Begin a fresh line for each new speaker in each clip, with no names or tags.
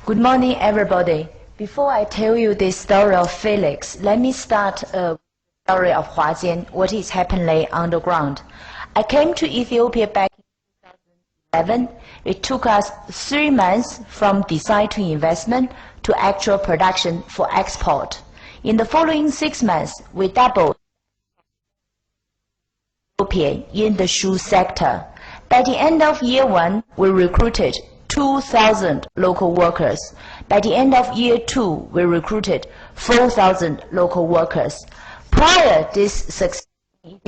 Good morning, everybody. Before I tell you the story of Felix, let me start with the story of Huajian, what is happening underground. I came to Ethiopia back in 2011. It took us 3 months from design to investment to actual production for export. In the following 6 months, we doubled Ethiopia in the shoe sector. By the end of year 1, we recruited 2,000 local workers. By the end of year 2, we recruited 4,000 local workers. Prior to this success in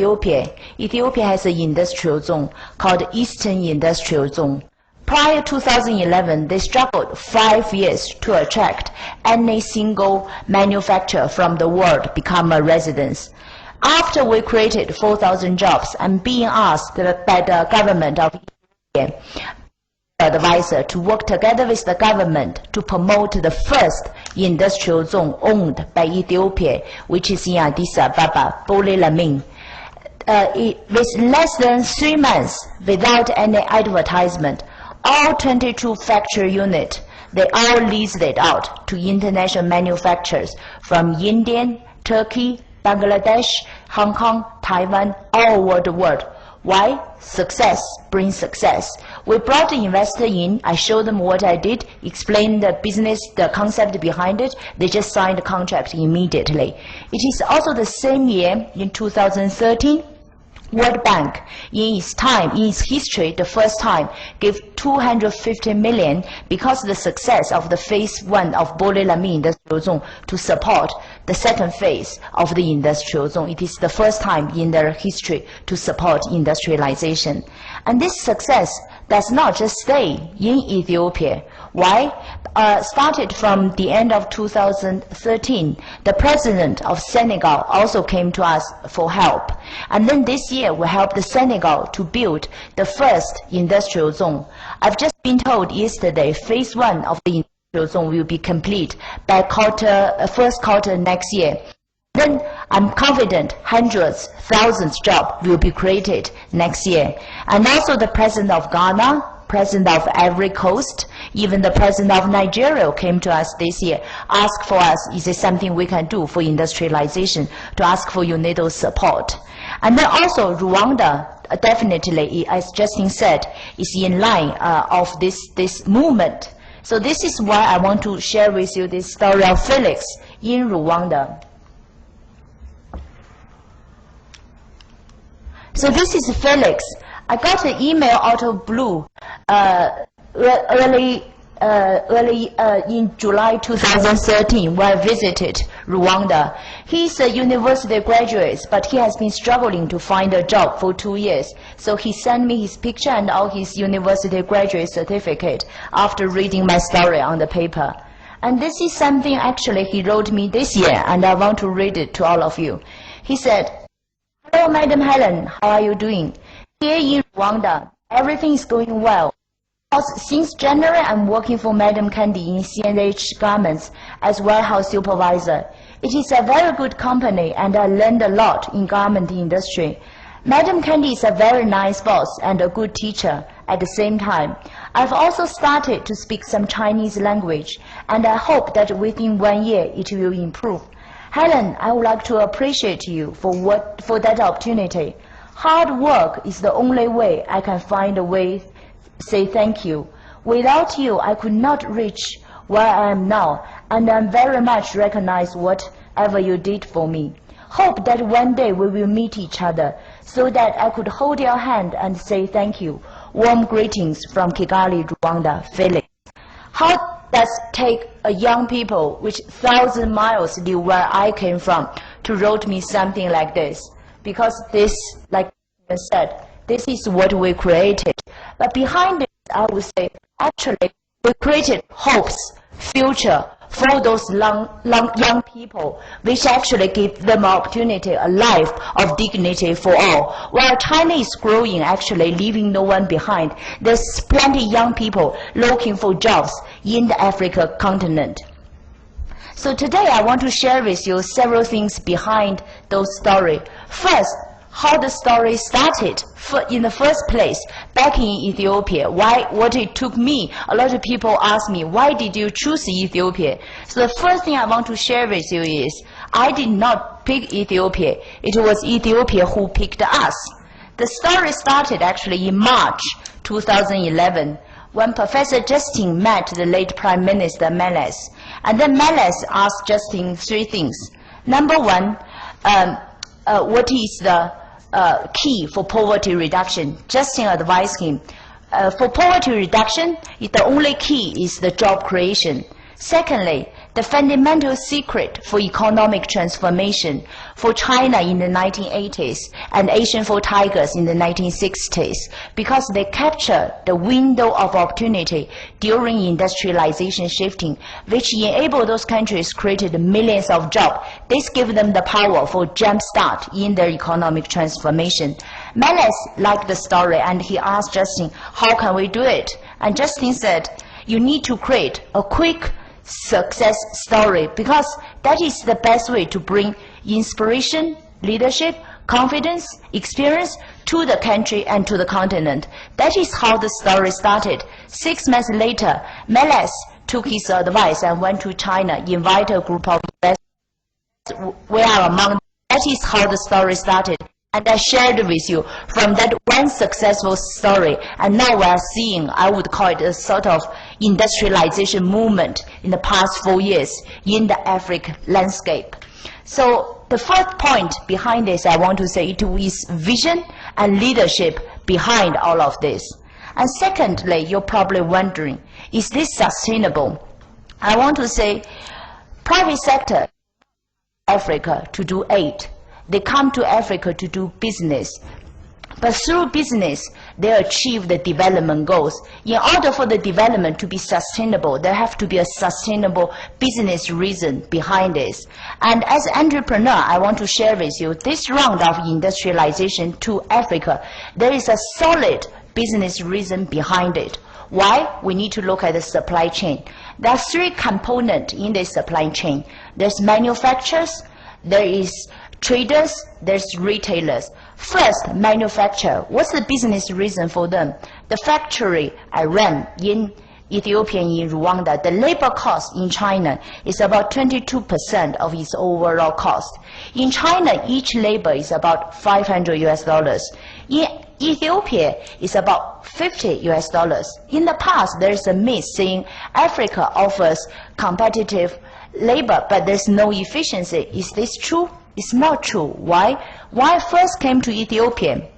Ethiopia has an industrial zone called Eastern Industrial Zone. Prior to 2011, they struggled 5 years to attract any single manufacturer from the world become a residence. After we created 4,000 jobs, I'm being asked by the government of Ethiopia advisor to work together with the government to promote the first industrial zone owned by Ethiopia, which is in Addis Ababa, Bole Lamin. With less than 3 months, without any advertisement, all 22 factory units, they all leased it out to international manufacturers from India, Turkey, Bangladesh, Hong Kong, Taiwan, all over the world. Why? Success brings success. We brought the investor in, I showed them what I did, explained the business, the concept behind it, they just signed the contract immediately. It is also the same year, in 2013, World Bank, in its time, in its history, the first time, gave 250 million because of the success of the phase 1 of Bole Lamin Industrial Zone to support the second phase of the industrial zone. It is the first time in their history to support industrialization. And this success does not just stay in Ethiopia. Why? Started from the end of 2013, the president of Senegal also came to us for help. And then this year, we helped Senegal to build the first industrial zone. I've just been told yesterday, phase 1 of the industrial zone will be complete by first quarter next year. Then I'm confident hundreds, thousands jobs will be created next year. And also the president of Ghana, president of Ivory Coast, even the president of Nigeria came to us this year, asked for us, is there something we can do for industrialization, to ask for UNIDO support. And then also Rwanda, definitely, as Justin said, is in line of this movement. So this is why I want to share with you this story of Felix in Rwanda. So this is Felix. I got an email out of blue early in July 2013 when I visited Rwanda. He's a university graduate, but he has been struggling to find a job for 2 years. So he sent me his picture and all his university graduate certificate after reading my story on the paper. And this is something actually he wrote me this year, and I want to read it to all of you. He said, "Hello, Madam Helen, how are you doing? Here in Rwanda, everything is going well. Since January, I'm working for Madam Candy in C&H Garments as warehouse supervisor. It is a very good company, and I learned a lot in garment industry. Madam Candy is a very nice boss and a good teacher at the same time. I've also started to speak some Chinese language, and I hope that within 1 year it will improve. Helen, I would like to appreciate you for that opportunity. Hard work is the only way I can find a way say thank you. Without you, I could not reach where I am now, and I very much recognize whatever you did for me. Hope that one day we will meet each other so that I could hold your hand and say thank you. Warm greetings from Kigali, Rwanda, Felix." How does it take a young people which 1,000 miles live where I came from to write me something like this? Because this, like I said, this is what we created. But behind it, I would say, actually, we created hopes, future for those young people, which actually give them opportunity, a life of dignity for all. While China is growing, actually leaving no one behind, there's plenty of young people looking for jobs in the African continent. So today I want to share with you several things behind those stories. First, how the story started in the first place back in Ethiopia. What it took me. A lot of people ask me, why did you choose Ethiopia? So the first thing I want to share with you is, I did not pick Ethiopia. It was Ethiopia who picked us. The story started actually in March 2011 when Professor Justin met the late Prime Minister Meles. And then Meles asked Justin three things. Number one, what is the key for poverty reduction? Justin advised him, for poverty reduction, the only key is the job creation. Secondly, the fundamental secret for economic transformation for China in the 1980s and Asian four tigers in the 1960s, because they captured the window of opportunity during industrialization shifting, which enabled those countries created millions of jobs. This gave them the power for jump start in their economic transformation. Meles liked the story and he asked Justin, how can we do it? And Justin said, you need to create a quick success story, because that is the best way to bring inspiration, leadership, confidence, experience to the country and to the continent. That is how the story started. 6 months later, Meles took his advice and went to China, invited a group of investors. We are among them. That is how the story started. And I shared with you from that one successful story, and now we are seeing, I would call it a sort of industrialization movement in the past 4 years in the African landscape. So the first point behind this, I want to say it is vision and leadership behind all of this. And secondly, you're probably wondering, is this sustainable? I want to say, private sector, Africa to do aid. They come to Africa to do business. But through business, they achieve the development goals. In order for the development to be sustainable, there have to be a sustainable business reason behind this. And as an entrepreneur, I want to share with you this round of industrialization to Africa, there is a solid business reason behind it. Why? We need to look at the supply chain. There are 3 components in the supply chain. There's manufacturers, there is traders, there's retailers. First, manufacturer. What's the business reason for them? The factory I ran in Ethiopia and in Rwanda, the labor cost in China is about 22% of its overall cost. In China, each labor is about $500 US. In Ethiopia, it's about $50 US. In the past, there is a myth saying Africa offers competitive labor, but there's no efficiency. Is this true? It's not true. Why? When I first came to Ethiopia,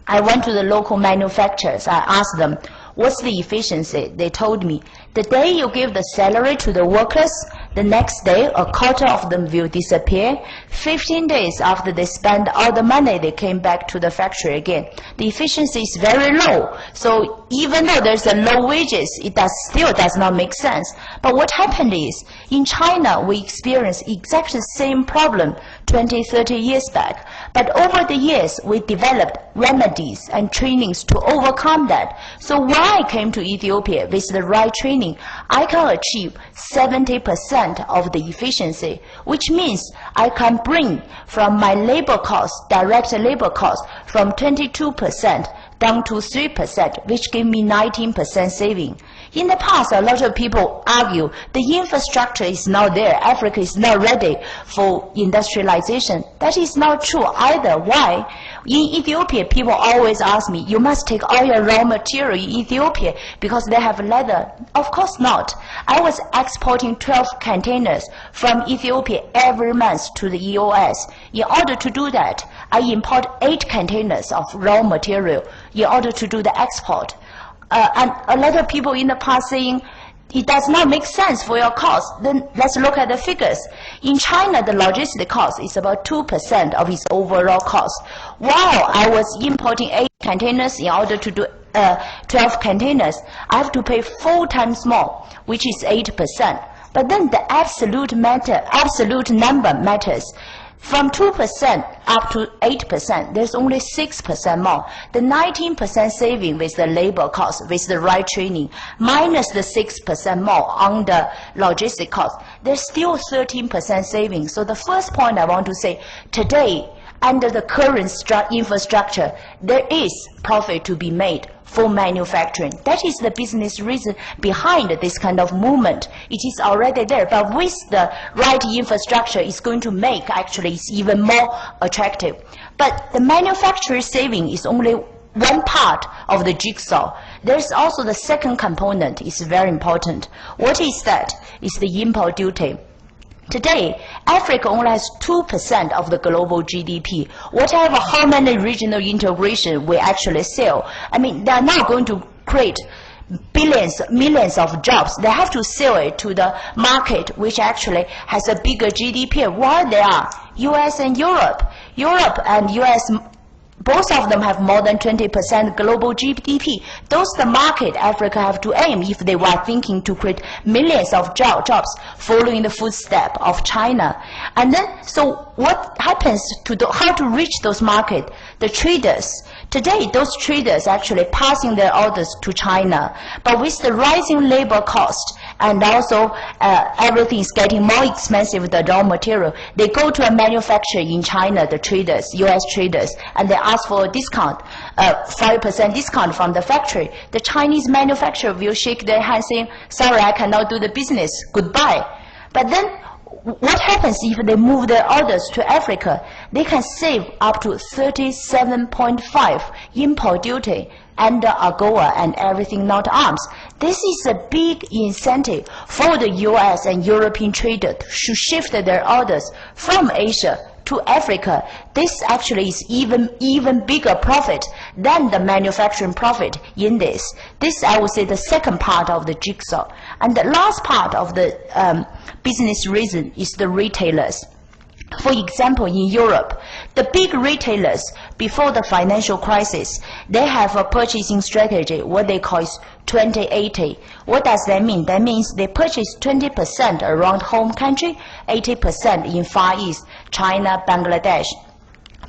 I went to the local manufacturers. I asked them, what's the efficiency? They told me, the day you give the salary to the workers, the next day a quarter of them will disappear. 15 days after they spend all the money, they came back to the factory again. The efficiency is very low. So even though there's a low wages, it still does not make sense. But what happened is, in China, we experienced exactly the same problem 20, 30 years back. But over the years, we developed remedies and trainings to overcome that. So when I came to Ethiopia with the right training, I can achieve 70% of the efficiency, which means I can bring from my labor cost, direct labor cost, from 22% down to 3%, which gave me 19% saving. In the past, a lot of people argue the infrastructure is not there. Africa is not ready for industrialization. That is not true either. Why? In Ethiopia, people always ask me, you must take all your raw material in Ethiopia because they have leather. Of course not. I was exporting 12 containers from Ethiopia every month to the EOS. In order to do that, I import 8 containers of raw material in order to do the export. And a lot of people in the past saying, it does not make sense for your cost. Then let's look at the figures. In China, the logistic cost is about 2% of its overall cost. While I was importing 8 containers in order to do 12 containers, I have to pay 4 times more, which is 8%. But then the absolute number matters. From 2% up to 8%, there's only 6% more. The 19% saving with the labor cost, with the right training, minus the 6% more on the logistic cost, there's still 13% saving. So the first point I want to say, today, under the current infrastructure, there is profit to be made for manufacturing. That is the business reason behind this kind of movement. It is already there, but with the right infrastructure, it's going to make actually it's even more attractive. But the manufacturer saving is only one part of the jigsaw. There's also the second component is very important. What is that? It's the import duty. Today, Africa only has 2% of the global GDP. Whatever, how many regional integration we actually sell, I mean, they're not going to create billions, millions of jobs. They have to sell it to the market, which actually has a bigger GDP. Where they are, US and Europe. Europe and US, both of them have more than 20% global GDP. Those the market Africa have to aim if they were thinking to create millions of jobs following the footstep of China. And then, so what happens to how to reach those markets? The traders. Today, those traders actually passing their orders to China. But with the rising labor cost and also everything is getting more expensive, the raw material, they go to a manufacturer in China, the traders, US traders, and they ask for a discount, 5% discount from the factory. The Chinese manufacturer will shake their hands saying, sorry, I cannot do the business, goodbye. But then what happens if they move their orders to Africa? They can save up to 37.5 import duty under AGOA and everything not arms. This is a big incentive for the US and European traders to shift their orders from Asia to Africa. This actually is even bigger profit than the manufacturing profit in this. This, I would say, the second part of the jigsaw. And the last part of the business reason is the retailers. For example, in Europe, the big retailers, before the financial crisis, they have a purchasing strategy, what they call is 20-80. What does that mean? That means they purchase 20% around home country, 80% in Far East, China, Bangladesh.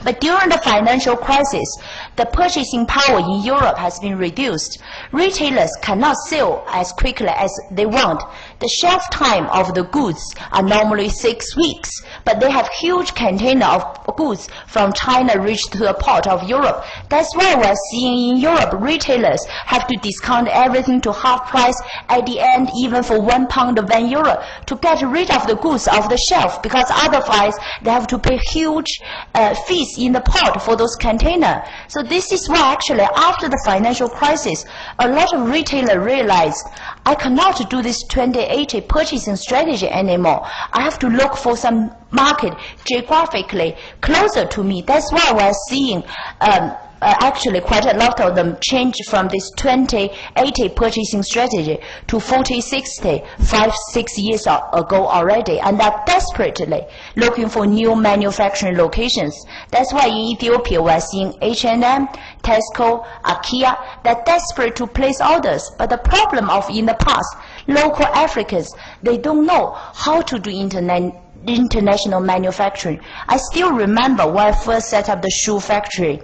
But during the financial crisis, the purchasing power in Europe has been reduced. Retailers cannot sell as quickly as they want. The shelf time of the goods are normally 6 weeks, but they have huge container of goods from China reach to the port of Europe. That's why we're seeing in Europe, retailers have to discount everything to half price at the end, even for £1 of €1 to get rid of the goods off the shelf, because otherwise they have to pay huge fees in the port for those containers. So this is why actually after the financial crisis, a lot of retailers realized, I cannot do this 20-80 purchasing strategy anymore. I have to look for some market geographically closer to me. That's why we're seeing actually quite a lot of them change from this 20-80 purchasing strategy to 40-60, 5-6 years ago already, and are desperately looking for new manufacturing locations. That's why in Ethiopia we're seeing H&M, Tesco, IKEA, they're desperate to place orders. But the problem of in the past, local Africans, they don't know how to do international manufacturing. I still remember when I first set up the shoe factory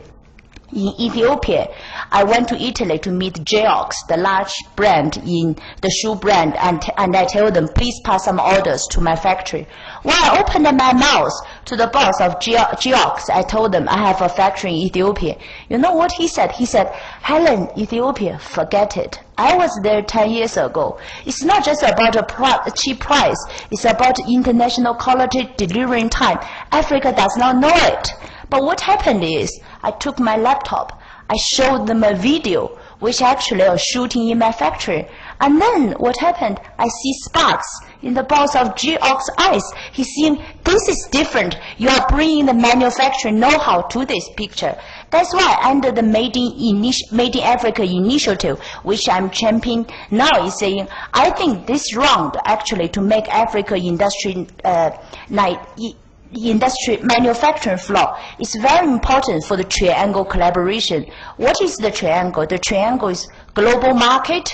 in Ethiopia. I went to Italy to meet Geox, the large brand in the shoe brand, and I told them, please pass some orders to my factory. When I opened my mouth to the boss of Geox, I told them I have a factory in Ethiopia. You know what he said? He said, Helen, Ethiopia, forget it. I was there 10 years ago. It's not just about a cheap price. It's about international quality delivering time. Africa does not know it. But what happened is, I took my laptop, I showed them a video, which actually are shooting in my factory. And then what happened? I see sparks in the boss of Geox's eyes. He's saying, this is different. You are bringing the manufacturing know-how to this picture. That's why under the Made in Africa initiative, which I'm championing now, is saying, I think this round actually to make Africa industry manufacturing floor is very important for the triangle collaboration. What is the triangle? The triangle is global market,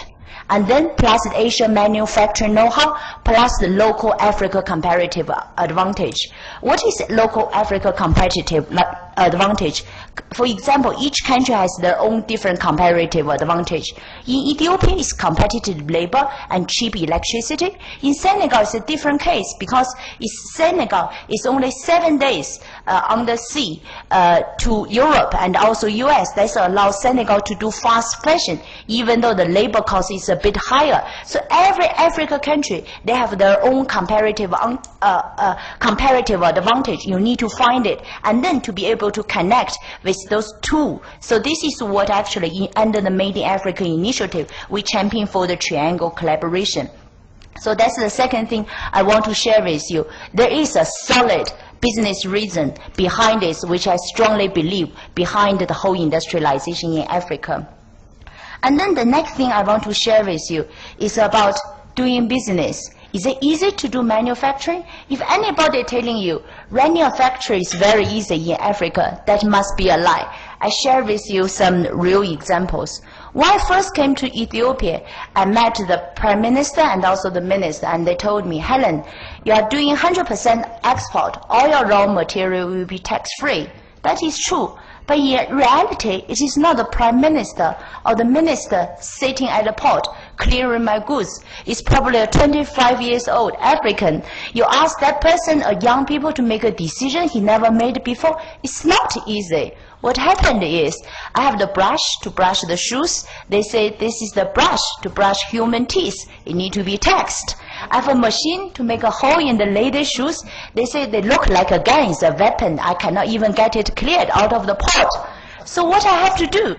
and then plus the Asian manufacturing know-how, plus the local Africa comparative advantage. What is local Africa competitive advantage. For example, each country has their own different comparative advantage. In Ethiopia, it's competitive labor and cheap electricity. In Senegal, it's a different case because Senegal is only 7 days on the sea to Europe and also US. That allows Senegal to do fast fashion, even though the labor cost is a bit higher. So every African country, they have their own comparative advantage. You need to find it and then to be able to connect with those two. So this is what actually under the Made in Africa initiative, we champion for the triangle collaboration. So that's the second thing I want to share with you. There is a solid business reason behind this, which I strongly believe behind the whole industrialization in Africa. And then the next thing I want to share with you is about doing business. Is it easy to do manufacturing? If anybody telling you running a factory is very easy in Africa, that must be a lie. I share with you some real examples. When I first came to Ethiopia, I met the Prime Minister and also the Minister, and they told me, Helen, you are doing 100% export. All your raw material will be tax-free. That is true. But in reality, it is not the Prime Minister or the Minister sitting at the port clearing my goods. It's probably a 25 years old African. You ask that person, a young people, to make a decision he never made before. It's not easy. What happened is, I have the brush to brush the shoes. They say this is the brush to brush human teeth. It need to be taxed. I have a machine to make a hole in the lady's shoes. They say they look like a gun, it's a weapon. I cannot even get it cleared out of the port. So what I have to do?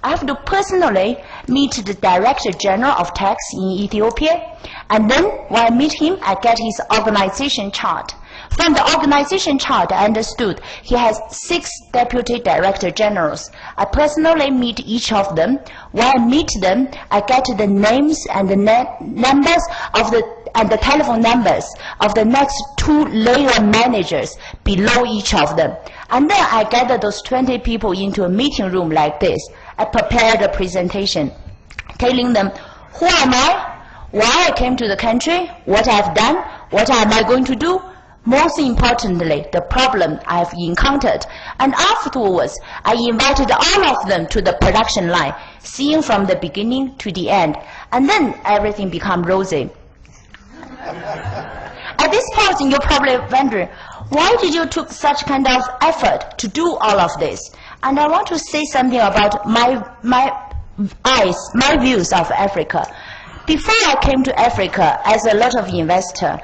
I have to personally meet the Director General of Tax in Ethiopia. And then when I meet him, I get his organization chart. From the organization chart, I understood he has 6 deputy director generals. I personally meet each of them. When I meet them, I get the names and the numbers of the telephone numbers of the next 2 layer managers below each of them. And then I gather those 20 people into a meeting room like this. I prepare the presentation, telling them, who am I? Why I came to the country? What I've done? What am I going to do? Most importantly, the problem I've encountered. And afterwards, I invited all of them to the production line, seeing from the beginning to the end. And then everything became rosy. At this point, you're probably wondering, why did you take such kind of effort to do all of this? And I want to say something about my views of Africa. Before I came to Africa, as a lot of investor,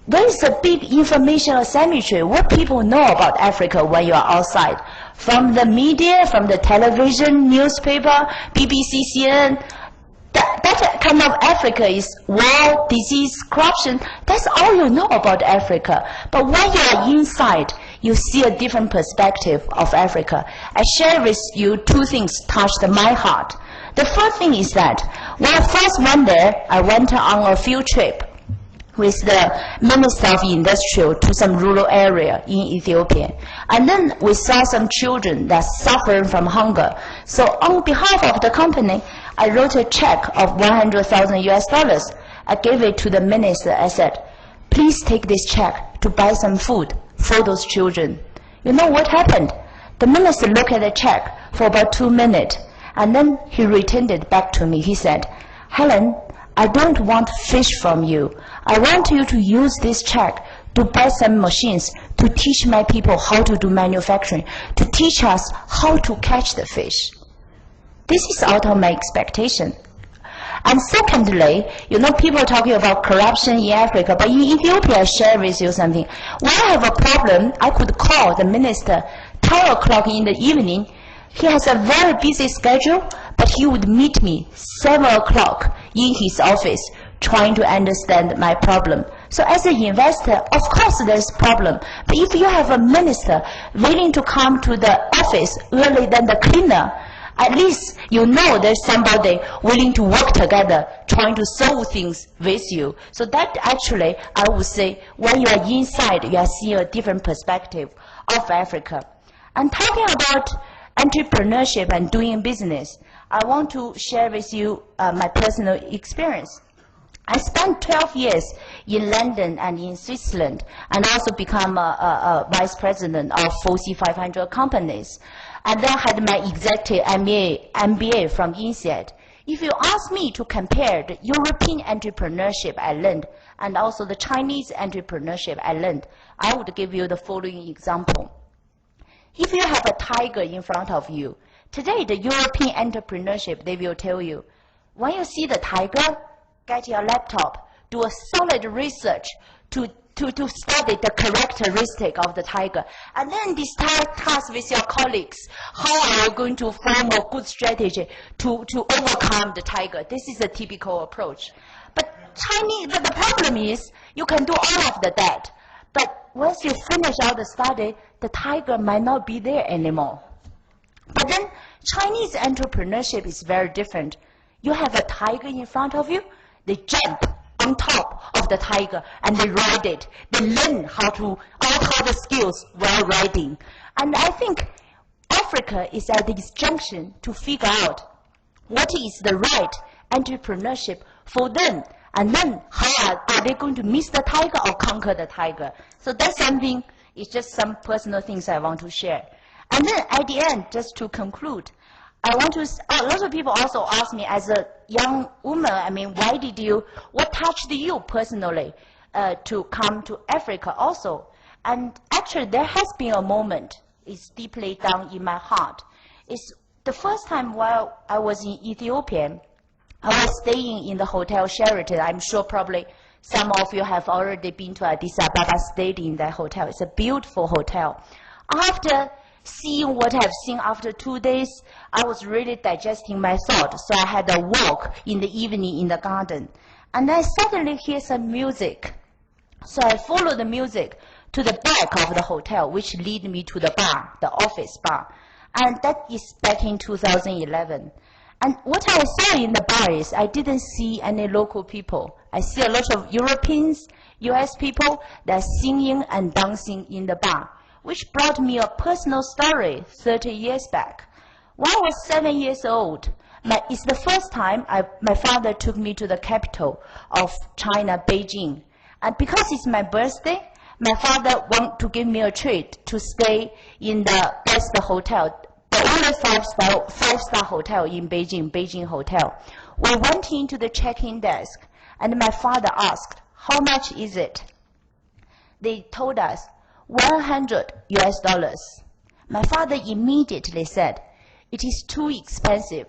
there is a big information asymmetry. What people know about Africa when you are outside, from the media, from the television, newspaper, BBC, CNN. That kind of Africa is war, disease, corruption. That's all you know about Africa. But when you are inside, you see a different perspective of Africa. I share with you 2 things touched my heart. The first thing is that when I first went there, I went on a field trip with the Minister of Industrial to some rural area in Ethiopia. And then we saw some children that suffering from hunger. So on behalf of the company, I wrote a check of 100,000 US dollars. I gave it to the minister. I said, please take this check to buy some food for those children. You know what happened? The minister looked at the check for about 2 minutes, and then he returned it back to me. He said, Helen, I don't want fish from you. I want you to use this check to buy some machines to teach my people how to do manufacturing, to teach us how to catch the fish. This is out of my expectation. And secondly, you know, people are talking about corruption in Africa, but in Ethiopia, I share with you something. When I have a problem, I could call the minister 10 o'clock in the evening. He has a very busy schedule, but he would meet me 7 o'clock in his office trying to understand my problem. So as an investor, of course there's a problem. But if you have a minister willing to come to the office earlier than the cleaner, at least you know there's somebody willing to work together, trying to solve things with you. So that actually, I would say, when you are inside, you are seeing a different perspective of Africa. And talking about entrepreneurship and doing business, I want to share with you my personal experience. I spent 12 years in London and in Switzerland, and also become a vice president of FTSE 500 companies. And then had my executive MBA from INSEAD. If you ask me to compare the European entrepreneurship I learned and also the Chinese entrepreneurship I learned, I would give you the following example. If you have a tiger in front of you, today the European entrepreneurship, they will tell you, when you see the tiger, get your laptop, do a solid research to study the characteristic of the tiger, and then discuss with your colleagues how are you going to form a good strategy to overcome the tiger. This is a typical approach. But the problem is you can do all of that, but once you finish all the study, the tiger might not be there anymore. But then Chinese entrepreneurship is very different. You have a tiger in front of you, they jump on top of the tiger and they ride it. They learn all the skills while riding. And I think Africa is at this junction to figure out what is the right entrepreneurship for them. And then how are they going to miss the tiger or conquer the tiger? So that's something, it's just some personal things I want to share. And then at the end, just to conclude, a lot of people also ask me as a young woman, what touched you personally to come to Africa also? And actually there has been a moment, it's deeply down in my heart. It's the first time while I was in Ethiopia, I was staying in the Hotel Sheraton. I'm sure probably some of you have already been to Addis Ababa, stayed in that hotel. It's a beautiful hotel. After seeing what I've seen after 2 days, I was really digesting my thought. So I had a walk in the evening in the garden. And I suddenly hear some music. So I follow the music to the back of the hotel, which lead me to the bar, the office bar. And that is back in 2011. And what I saw in the bar is I didn't see any local people. I see a lot of Europeans, US people that are singing and dancing in the bar, which brought me a personal story 30 years back. When I was 7 years old, it's the first time my father took me to the capital of China, Beijing. And because it's my birthday, my father wanted to give me a treat to stay in the best hotel, the only five-star hotel in Beijing, Beijing Hotel. We went into the check-in desk, and my father asked, how much is it? They told us, $100 US. My father immediately said, it is too expensive.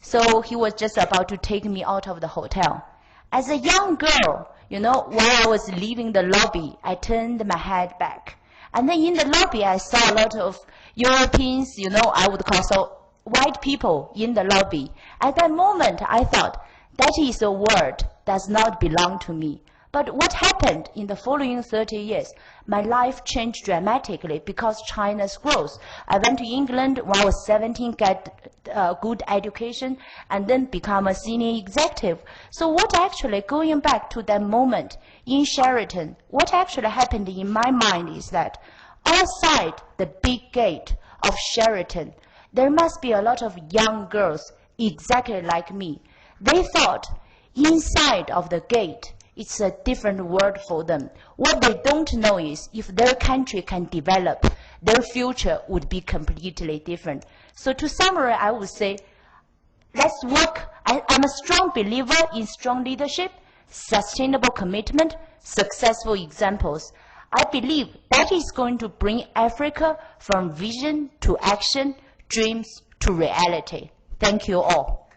So he was just about to take me out of the hotel. As a young girl, while I was leaving the lobby, I turned my head back. And then in the lobby, I saw a lot of Europeans, I would call so white people in the lobby. At that moment, I thought, that is a world does not belong to me. But what happened in the following 30 years? My life changed dramatically because China's growth. I went to England when I was 17, get a good education, and then become a senior executive. So what actually, going back to that moment in Sheraton, what actually happened in my mind is that outside the big gate of Sheraton, there must be a lot of young girls exactly like me. They thought inside of the gate, it's a different world for them. What they don't know is if their country can develop, their future would be completely different. So to summarize, I would say, let's work. I'm a strong believer in strong leadership, sustainable commitment, successful examples. I believe that is going to bring Africa from vision to action, dreams to reality. Thank you all.